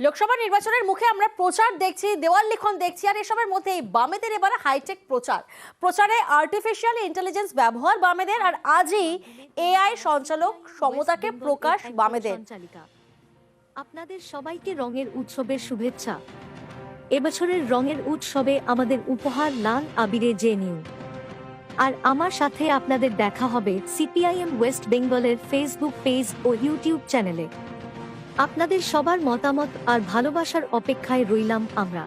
লোকসভা নির্বাচনের মুখে আমরা প্রচার দেখছি, দেওয়াল লিখন দেখছি, আর এসবের মধ্যে বামেদের এবারে হাইটেক প্রচারে আর্টিফিশিয়াল ইন্টেলিজেন্স ব্যবহার বামেদের, আর আজই এআই সঞ্চালক সমতাকে প্রকাশ বামেদের। আপনাদের সবাইকে রঙের উৎসবের শুভেচ্ছা। এবছরের রঙের উৎসবে আমাদের উপহার লাল আবিরে জেনিউ। আর আমার সাথে আপনাদের দেখা হবে সিপিআইএম ওয়েস্ট বেঙ্গলের ফেসবুক পেজ ও ইউটিউব চ্যানেলে। আপনাদের সবার মতামত আর ভালোবাসার অপেক্ষায় রইলাম আমরা।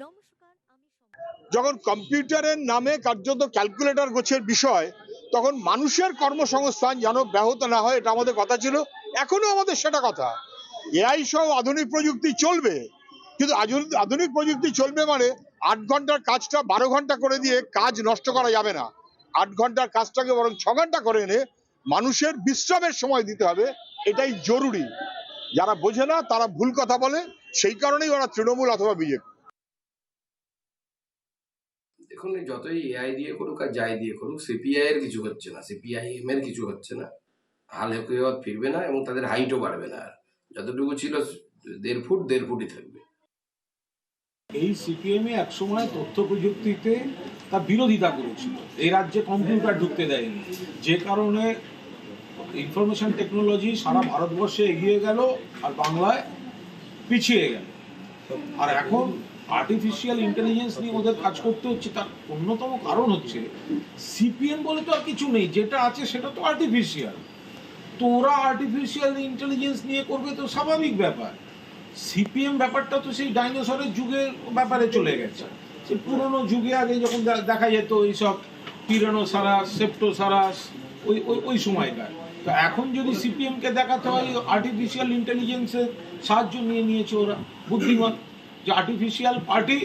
নমস্কার, যখন কম্পিউটারের নামে কার্যত ক্যালকুলেটর গোছের বিষয়, তখন মানুষের কর্মসংস্থান যেন ব্যাহত না হয়, এটা আমাদের কথা ছিল, এখনো আমাদের সেটা কথা। এআই সহ আধুনিক প্রযুক্তি চলবে, কিন্তু আধুনিক প্রযুক্তি চলবে মানে 8 ঘন্টার কাজটা 12 ঘন্টা করে দিয়ে কাজ নষ্ট করা যাবে না। 8 ঘন্টার কাজটাকে বরং 6 ঘন্টা করে এনে মানুষের বিশ্রামের সময় দিতে হবে, এটাই জরুরি। যারা বোঝে না তারা ভুল কথা বলে, সেই কারণেই ওরা তৃণমূল অথবা বিজেপি। দেখুন, যতই এআই দিয়ে করুক আর যাই দিয়ে করুক, সিপিআই এর কিছু হচ্ছে না, সিপিআইএম এর কিছু হচ্ছে না। হাল হেকিওয়াত ফিরবে না এবং তাদের হাইটও বাড়বে না। আর যতটুকু ছিল 1.5 ফুট 1.5 ফুটই থাকবে। এই সিপিএম এক সময় তথ্য প্রযুক্তিতে তার বিরোধিতা করেছিল, এই রাজ্যে কম্পিউটার ঢুকতে দেয়নি, যে কারণে ইনফরমেশন টেকনোলজি সারা ভারতবর্ষে এগিয়ে গেল আর বাংলায় পিছিয়ে গেল। আর এখন আর্টিফিশিয়াল ইন্টেলিজেন্স নিয়ে ওদের কাজ করতে হচ্ছে। তার অন্যতম কারণ হচ্ছে সিপিএম বলে তো আর কিছু নেই, যেটা আছে সেটা তো আর্টিফিশিয়াল। তো ওরা আর্টিফিশিয়াল ইন্টেলিজেন্স নিয়ে করবে, তো স্বাভাবিক ব্যাপার। সিপিএম ব্যাপারটা তো সেই ডাইনোসরের যুগের ব্যাপারে চলে গেছে। সে পুরোনো যুগে আগে যখন দেখা যেত এইসব টিরানোসারাস, সেপ্টোসারাস, ওই সময়কার। তো এখন যদি সিপিএম কে দেখাতে হয় আর্টিফিশিয়াল ইন্টেলিজেন্সের সাহায্য নিয়েছে ওরা, বুদ্ধিমান, যে আর্টিফিশিয়াল পার্টি